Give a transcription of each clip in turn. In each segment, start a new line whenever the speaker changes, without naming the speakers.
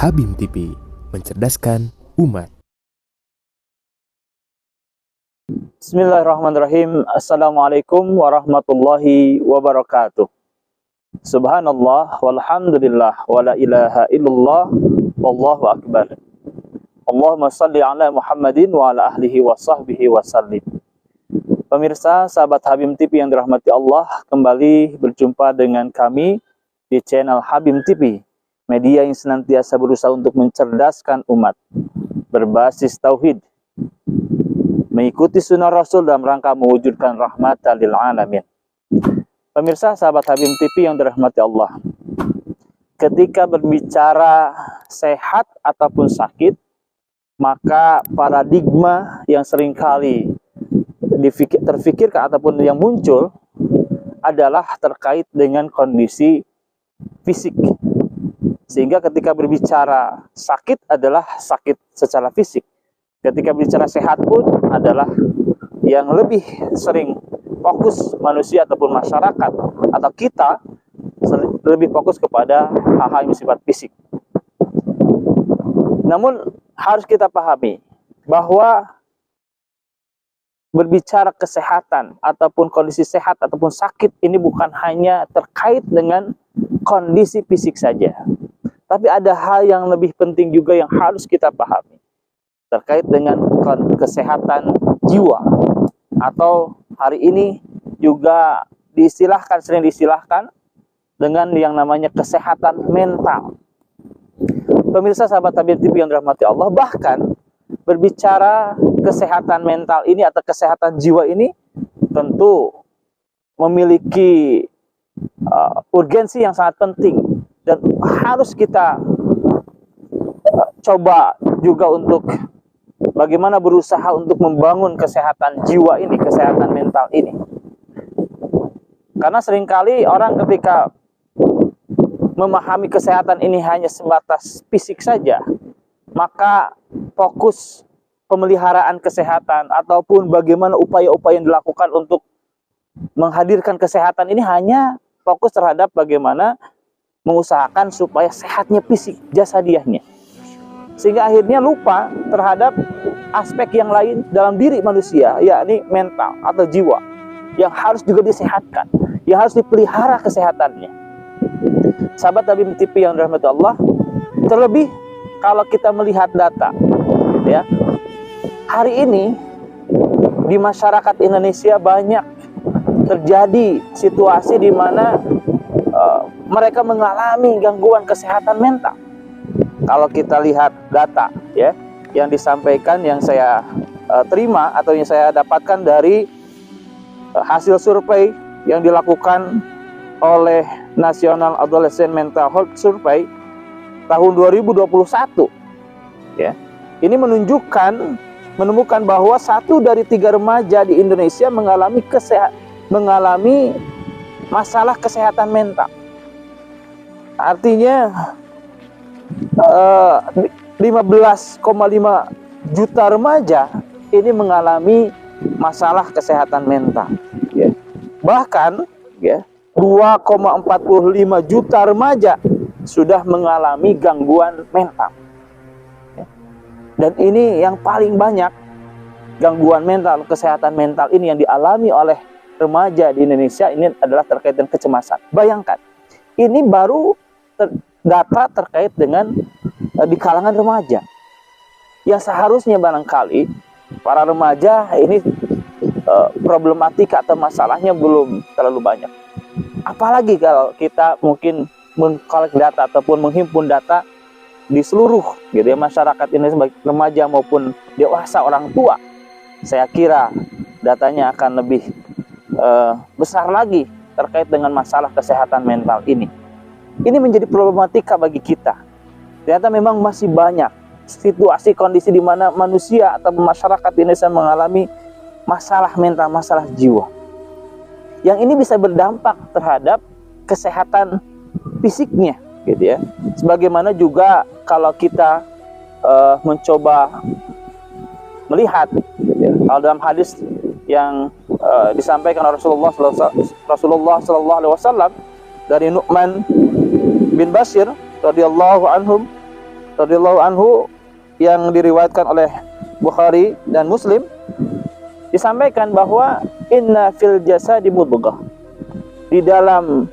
Habim TV, mencerdaskan umat.
Bismillahirrahmanirrahim. Assalamualaikum warahmatullahi wabarakatuh. Subhanallah walhamdulillah wala ilaha illallah wallahu akbar. Allahumma salli ala Muhammadin wa ala ahlihi wa sahbihi wa sallim. Pemirsa, sahabat Habim TV yang dirahmati Allah, kembali berjumpa dengan kami di channel Habim TV, media yang senantiasa berusaha untuk mencerdaskan umat, berbasis tauhid, mengikuti sunnah Rasul dalam rangka mewujudkan rahmatan lil alamin. Pemirsa, sahabat Habim TV yang dirahmati Allah, ketika berbicara sehat ataupun sakit, maka paradigma yang seringkali terfikirkan ataupun yang muncul adalah terkait dengan kondisi fisik. Sehingga ketika berbicara sakit adalah sakit secara fisik. Ketika berbicara sehat pun adalah yang lebih sering fokus manusia ataupun masyarakat atau kita lebih fokus kepada hal-hal yang bersifat fisik. Namun harus kita pahami bahwa berbicara kesehatan ataupun kondisi sehat ataupun sakit ini bukan hanya terkait dengan kondisi fisik saja. Tapi ada hal yang lebih penting juga yang harus kita pahami terkait dengan kesehatan jiwa, atau hari ini juga sering diistilahkan dengan yang namanya kesehatan mental. Pemirsa, sahabat Habim TV yang dirahmati Allah, bahkan berbicara kesehatan mental ini atau kesehatan jiwa ini tentu memiliki urgensi yang sangat penting dan harus kita coba juga untuk bagaimana berusaha untuk membangun kesehatan jiwa ini, kesehatan mental ini. Karena seringkali orang ketika memahami kesehatan ini hanya sebatas fisik saja, maka fokus pemeliharaan kesehatan ataupun bagaimana upaya-upaya yang dilakukan untuk menghadirkan kesehatan ini hanya fokus terhadap bagaimana mengusahakan supaya sehatnya fisik, jasadiahnya. Sehingga akhirnya lupa terhadap aspek yang lain dalam diri manusia, yakni mental atau jiwa, yang harus juga disehatkan, yang harus dipelihara kesehatannya. Sahabat Habim TV yang dirahmati Allah, terlebih kalau kita melihat data, ya, hari ini di masyarakat Indonesia banyak terjadi situasi di mana mereka mengalami gangguan kesehatan mental. Kalau kita lihat data, ya, yang disampaikan, yang saya terima atau yang saya dapatkan dari hasil survei yang dilakukan oleh National Adolescent Mental Health Survey tahun 2021, ya, ini menemukan bahwa 1 dari 3 remaja di Indonesia mengalami masalah kesehatan mental. Artinya 15,5 juta remaja ini mengalami masalah kesehatan mental, ya. Bahkan, ya, 2,45 juta remaja sudah mengalami gangguan mental, ya. Dan ini yang paling banyak gangguan mental, kesehatan mental ini yang dialami oleh remaja di Indonesia ini adalah terkait dengan kecemasan. Bayangkan, ini baru data terkait dengan di kalangan remaja, yang seharusnya barangkali para remaja ini problematika atau masalahnya belum terlalu banyak. Apalagi kalau kita mungkin mengkolek data ataupun menghimpun data di seluruh, gitu ya, masyarakat Indonesia, baik remaja maupun dewasa, orang tua, saya kira datanya akan lebih besar lagi terkait dengan masalah kesehatan mental ini. Ini menjadi problematika bagi kita. Ternyata memang masih banyak situasi kondisi di mana manusia atau masyarakat Indonesia mengalami masalah mental, masalah jiwa, yang ini bisa berdampak terhadap kesehatan fisiknya, gitu ya. Sebagaimana juga kalau kita mencoba melihat, gitu ya, kalau dalam hadis yang disampaikan oleh Rasulullah SAW dari Nu'man bin Bashir radhiyallahu anhum, radhiyallahu anhu yang diriwayatkan oleh Bukhari dan Muslim, disampaikan bahwa inna fil jasadi mudghah. Di dalam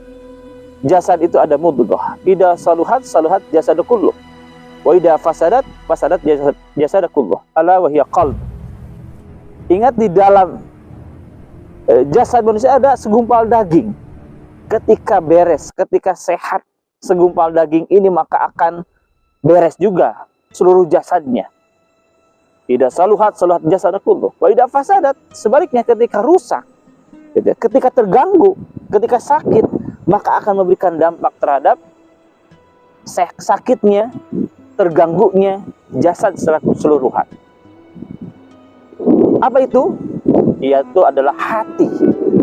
jasad itu ada mudghah. Idza saluhat saluhat jasadu kullu. Wa idza fasadat fasadat jasadu kullu. Ala wa hiya qalb. Ingat, di dalam jasad manusia ada segumpal daging. Ketika beres, ketika sehat segumpal daging ini, maka akan beres juga seluruh jasadnya. Idza saluhat saluhat jasadu kullu. Wa idza fasadat, sebaliknya ketika rusak, ketika terganggu, ketika sakit, maka akan memberikan dampak terhadap sakitnya, terganggunya jasad secara keseluruhan. Apa itu? Yaitu adalah hati.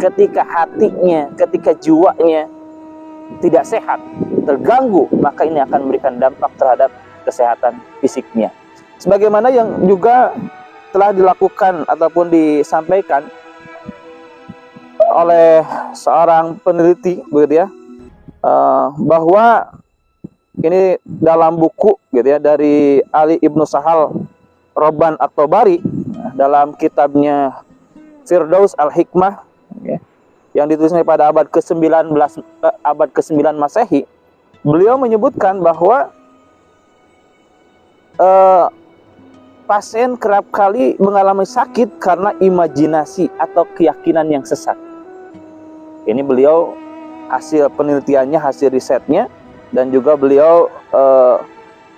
Ketika hatinya, ketika jiwanya tidak sehat, terganggu, maka ini akan memberikan dampak terhadap kesehatan fisiknya. Sebagaimana yang juga telah dilakukan ataupun disampaikan oleh seorang peneliti, begitu ya, bahwa ini dalam buku, gitu ya, dari Ali Ibnu Sahal Robban At-Tabari, dalam kitabnya Firdaus Al-Hikmah, ya, yang ditulisnya pada abad ke-19 abad ke-9 Masehi, beliau menyebutkan bahwa pasien kerap kali mengalami sakit karena imajinasi atau keyakinan yang sesat. Ini beliau hasil penelitiannya, hasil risetnya, dan juga beliau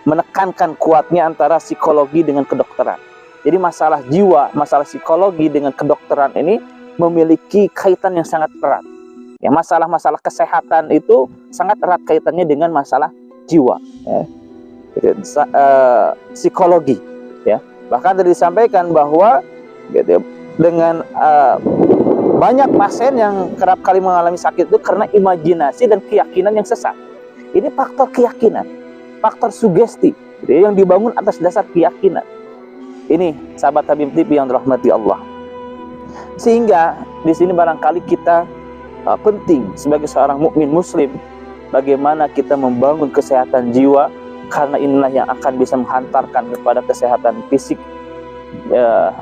menekankan kuatnya antara psikologi dengan kedokteran. Jadi masalah jiwa, masalah psikologi dengan kedokteran ini memiliki kaitan yang sangat erat. Ya, masalah-masalah kesehatan itu sangat erat kaitannya dengan masalah jiwa, ya. Psikologi, ya. Bahkan tadi disampaikan bahwa, gitu, dengan banyak pasien yang kerap kali mengalami sakit itu karena imajinasi dan keyakinan yang sesat. Ini faktor keyakinan, faktor sugesti, gitu, yang dibangun atas dasar keyakinan. Ini sahabat Habib TV yang dirahmati Allah. Sehingga di sini barangkali kita penting sebagai seorang mukmin muslim, bagaimana kita membangun kesehatan jiwa, karena inilah yang akan bisa menghantarkan kepada kesehatan fisik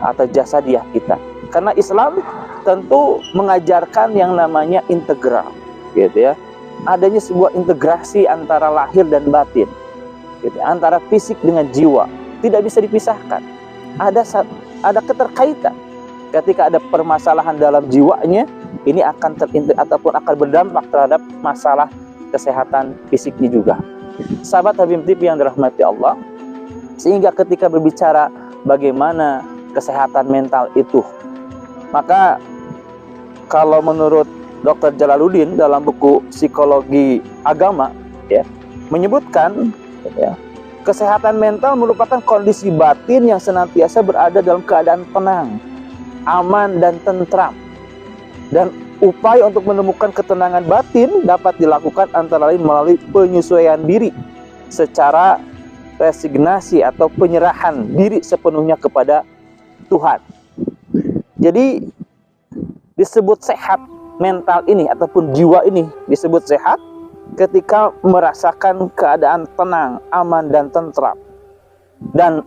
atau jasadiah kita. Karena Islam tentu mengajarkan yang namanya integral, gitu ya. Adanya sebuah integrasi antara lahir dan batin, gitu, antara fisik dengan jiwa, tidak bisa dipisahkan. Ada keterkaitan. Ketika ada permasalahan dalam jiwanya, ini akan ataupun akan berdampak terhadap masalah kesehatan fisiknya juga. Sahabat Habib TV yang dirahmati Allah, sehingga ketika berbicara bagaimana kesehatan mental itu, maka kalau menurut Dr. Jalaluddin dalam buku Psikologi Agama, ya, menyebutkan, ya, kesehatan mental merupakan kondisi batin yang senantiasa berada dalam keadaan tenang, aman, dan tentram. Dan upaya untuk menemukan ketenangan batin dapat dilakukan antara lain melalui penyesuaian diri secara resignasi atau penyerahan diri sepenuhnya kepada Tuhan. Jadi disebut sehat mental ini ataupun jiwa ini disebut sehat ketika merasakan keadaan tenang, aman, dan tentram. Dan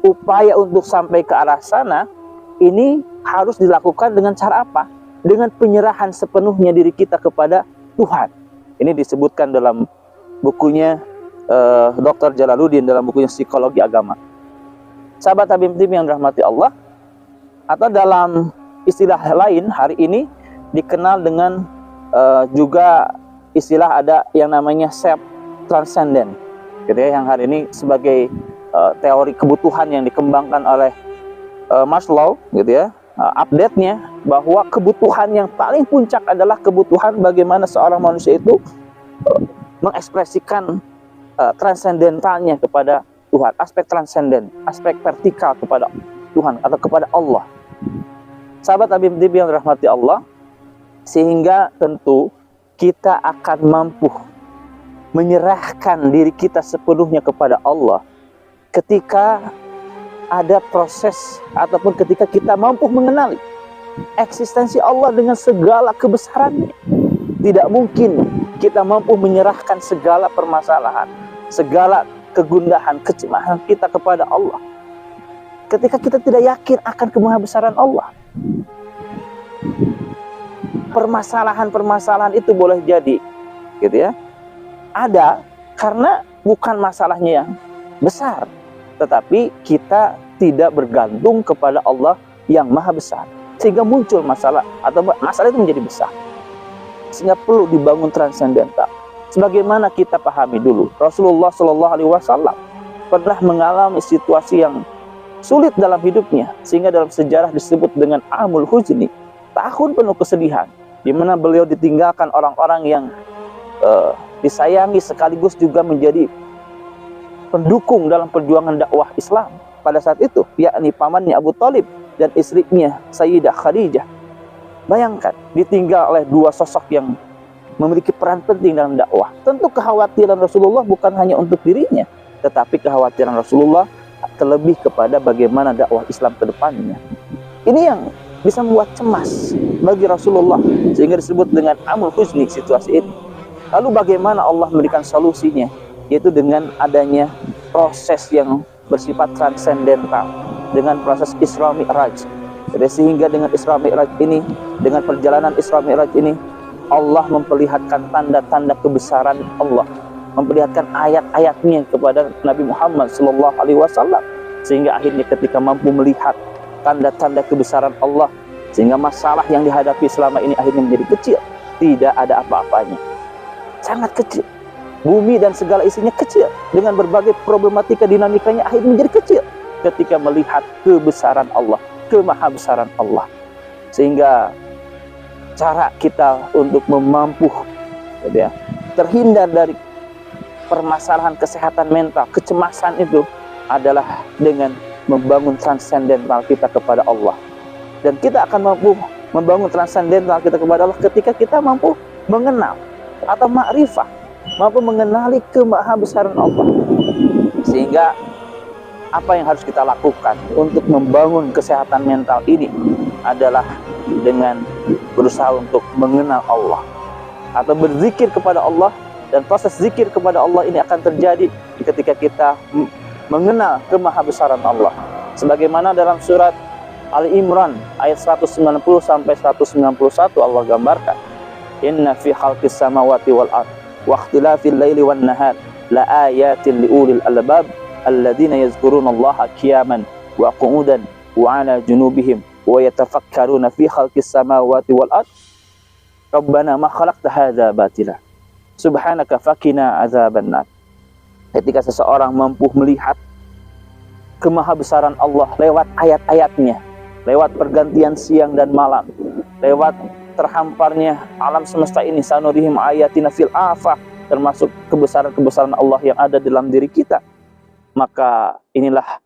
upaya untuk sampai ke arah sana ini harus dilakukan dengan cara apa? Dengan penyerahan sepenuhnya diri kita kepada Tuhan. Ini disebutkan dalam bukunya Dr. Jalaluddin dalam bukunya Psikologi Agama. Sahabat Habib TV yang dirahmati Allah, atau dalam istilah lain hari ini dikenal dengan juga istilah ada yang namanya self transcendent, gitu ya, yang hari ini sebagai teori kebutuhan yang dikembangkan oleh Maslow, gitu ya. Update-nya bahwa kebutuhan yang paling puncak adalah kebutuhan bagaimana seorang manusia itu mengekspresikan transendentalnya kepada Tuhan, aspek transenden, aspek vertikal kepada Tuhan atau kepada Allah. Sahabat Habib TV yang dirahmati Allah, sehingga tentu kita akan mampu menyerahkan diri kita sepenuhnya kepada Allah ketika ada proses ataupun ketika kita mampu mengenali eksistensi Allah dengan segala kebesarannya. Tidak mungkin kita mampu menyerahkan segala permasalahan, segala kegundahan, kecemasan kita kepada Allah. Ketika kita tidak yakin akan kemahabesaran Allah. Permasalahan-permasalahan itu boleh jadi, gitu ya, ada karena bukan masalahnya yang besar, tetapi kita tidak bergantung kepada Allah yang maha besar, sehingga muncul masalah atau masalah itu menjadi besar, sehingga perlu dibangun transendental. Sebagaimana kita pahami dulu, Rasulullah Shallallahu Alaihi Wasallam pernah mengalami situasi yang sulit dalam hidupnya, sehingga dalam sejarah disebut dengan Amul Huzni, tahun penuh kesedihan, di mana beliau ditinggalkan orang-orang yang disayangi sekaligus juga menjadi pendukung dalam perjuangan dakwah Islam pada saat itu, yakni pamannya Abu Thalib dan istrinya Sayyidah Khadijah. Bayangkan, ditinggal oleh dua sosok yang memiliki peran penting dalam dakwah. Tentu kekhawatiran Rasulullah bukan hanya untuk dirinya, tetapi kekhawatiran Rasulullah terlebih kepada bagaimana dakwah Islam ke depannya. Ini yang bisa membuat cemas bagi Rasulullah, sehingga disebut dengan Amul Huzni situasi ini. Lalu bagaimana Allah memberikan solusinya? Yaitu dengan adanya proses yang bersifat transendental, dengan proses Isra Mi'raj. Jadi sehingga dengan Isra Mi'raj ini, dengan perjalanan Isra Mi'raj ini, Allah memperlihatkan tanda-tanda kebesaran Allah, memperlihatkan ayat-ayatnya kepada Nabi Muhammad SAW, sehingga akhirnya ketika mampu melihat tanda-tanda kebesaran Allah, sehingga masalah yang dihadapi selama ini akhirnya menjadi kecil, tidak ada apa-apanya, sangat kecil. Bumi dan segala isinya kecil, dengan berbagai problematika dinamikanya akhirnya menjadi kecil ketika melihat kebesaran Allah, kemahabesaran Allah. Sehingga cara kita untuk memampu, gitu ya, terhindar dari permasalahan kesehatan mental, kecemasan itu adalah dengan membangun transendental kita kepada Allah. Dan kita akan mampu membangun transendental kita kepada Allah ketika kita mampu mengenal atau ma'rifah, mampu mengenali kemahabesaran Allah. Sehingga apa yang harus kita lakukan untuk membangun kesehatan mental ini adalah dengan berusaha untuk mengenal Allah atau berzikir kepada Allah. Dan proses zikir kepada Allah ini akan terjadi ketika kita mengenal kemahabesaran Allah. Sebagaimana dalam surat Ali Imran ayat 190 sampai 191 Allah gambarkan, inna fi khalqis samawati wal ard wa ikhtilafil laili wan nahar la ayatin liulil albab alladzina yazkurunallaha qiyaman wa qu'udan wa 'ala junubihim wa yatafakkaruna fi khalqis samawati wal ard rabbana ma khalaqta hadza batila subhanaka faqina adzabannar. Ketika seseorang mampu melihat kemahabesaran Allah lewat ayat-ayatnya, lewat pergantian siang dan malam, lewat terhamparnya alam semesta ini, sanurihim ayatina fil afaq, termasuk kebesaran-kebesaran Allah yang ada dalam diri kita, maka inilah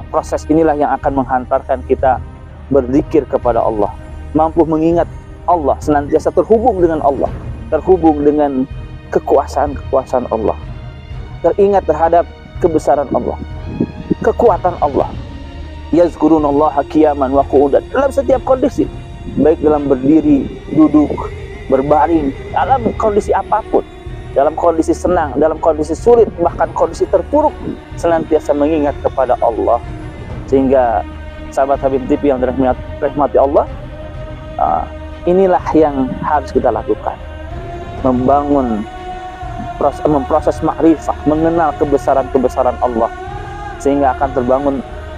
proses inilah yang akan menghantarkan kita berzikir kepada Allah, mampu mengingat Allah, senantiasa terhubung dengan Allah, terhubung dengan kekuasaan-kekuasaan Allah, teringat terhadap kebesaran Allah, kekuatan Allah. Yazkurunallaha qiyaman wa qu'udan, dalam setiap kondisi, baik dalam berdiri, duduk, berbaring, dalam kondisi apapun, dalam kondisi senang, dalam kondisi sulit, bahkan kondisi terpuruk, senantiasa mengingat kepada Allah. Sehingga sahabat Habib TV yang dirahmati Allah, inilah yang harus kita lakukan, memproses ma'rifah, mengenal kebesaran-kebesaran Allah, sehingga akan terbangun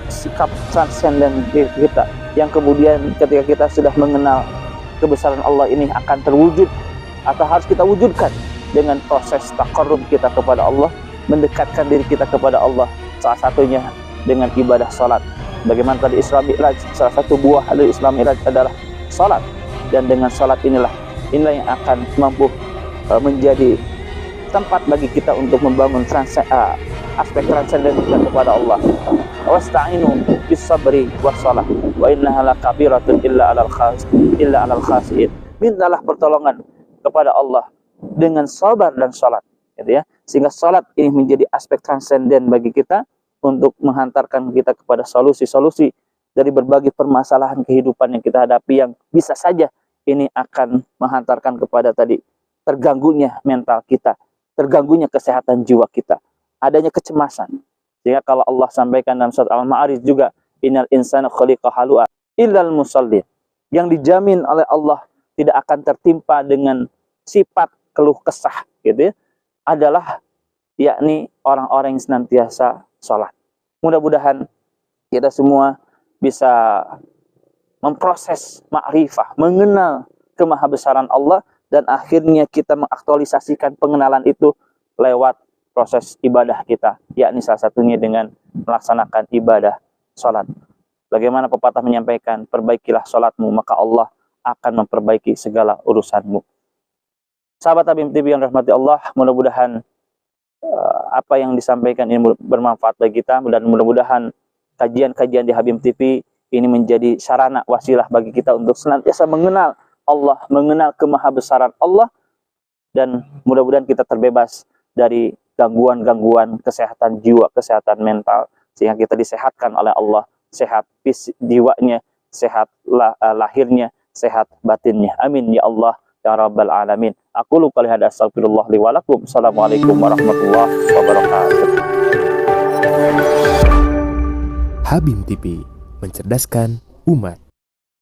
sikap transenden kita, yang kemudian ketika kita sudah mengenal kebesaran Allah ini akan terwujud atau harus kita wujudkan dengan proses taqarrub kita kepada Allah, mendekatkan diri kita kepada Allah, salah satunya dengan ibadah salat. Bagaimana tadi Isra Mi'raj, salah satu buah dari Isra Mi'raj adalah salat, dan dengan salat inilah yang akan mampu menjadi tempat bagi kita untuk membangun aspek transenden kita kepada Allah. Wasta'inu bis sabri was shalah wa innaha lakabiratun illa 'alal khashiin. Mintalah pertolongan kepada Allah dengan sabar dan salat, gitu ya. Sehingga salat ini menjadi aspek transenden bagi kita untuk menghantarkan kita kepada solusi-solusi dari berbagai permasalahan kehidupan yang kita hadapi, yang bisa saja ini akan menghantarkan kepada tadi terganggunya mental kita, terganggunya kesehatan jiwa kita. adanya kecemasan. Sehingga kalau Allah sampaikan dalam surat Al-Ma'arij juga, innal insana khuliqa halu'a illal musallin. Yang dijamin oleh Allah tidak akan tertimpa dengan sifat keluh kesah gitu ya, adalah yakni orang-orang yang senantiasa sholat. Mudah-mudahan kita semua bisa memproses ma'rifah, mengenal kemahabesaran Allah, dan akhirnya kita mengaktualisasikan pengenalan itu lewat proses ibadah kita, yakni salah satunya dengan melaksanakan ibadah sholat. Bagaimana pepatah menyampaikan, perbaikilah sholatmu, maka Allah akan memperbaiki segala urusanmu. Sahabat Habib TV yang rahmati Allah, mudah-mudahan apa yang disampaikan ini bermanfaat bagi kita, dan mudah-mudahan kajian-kajian di Habib TV ini menjadi sarana wasilah bagi kita untuk senantiasa mengenal Allah, mengenal kemahabesaran Allah, dan mudah-mudahan kita terbebas dari gangguan-gangguan kesehatan jiwa, kesehatan mental, sehingga kita disehatkan oleh Allah, sehat jiwanya, sehat lahirnya, sehat batinnya. Amin ya Allah ya Rabbal Alamin. Aku lupa lihat, astagfirullah li wa lakum. Assalamualaikum warahmatullahi wabarakatuh.
Habib TV, mencerdaskan umat.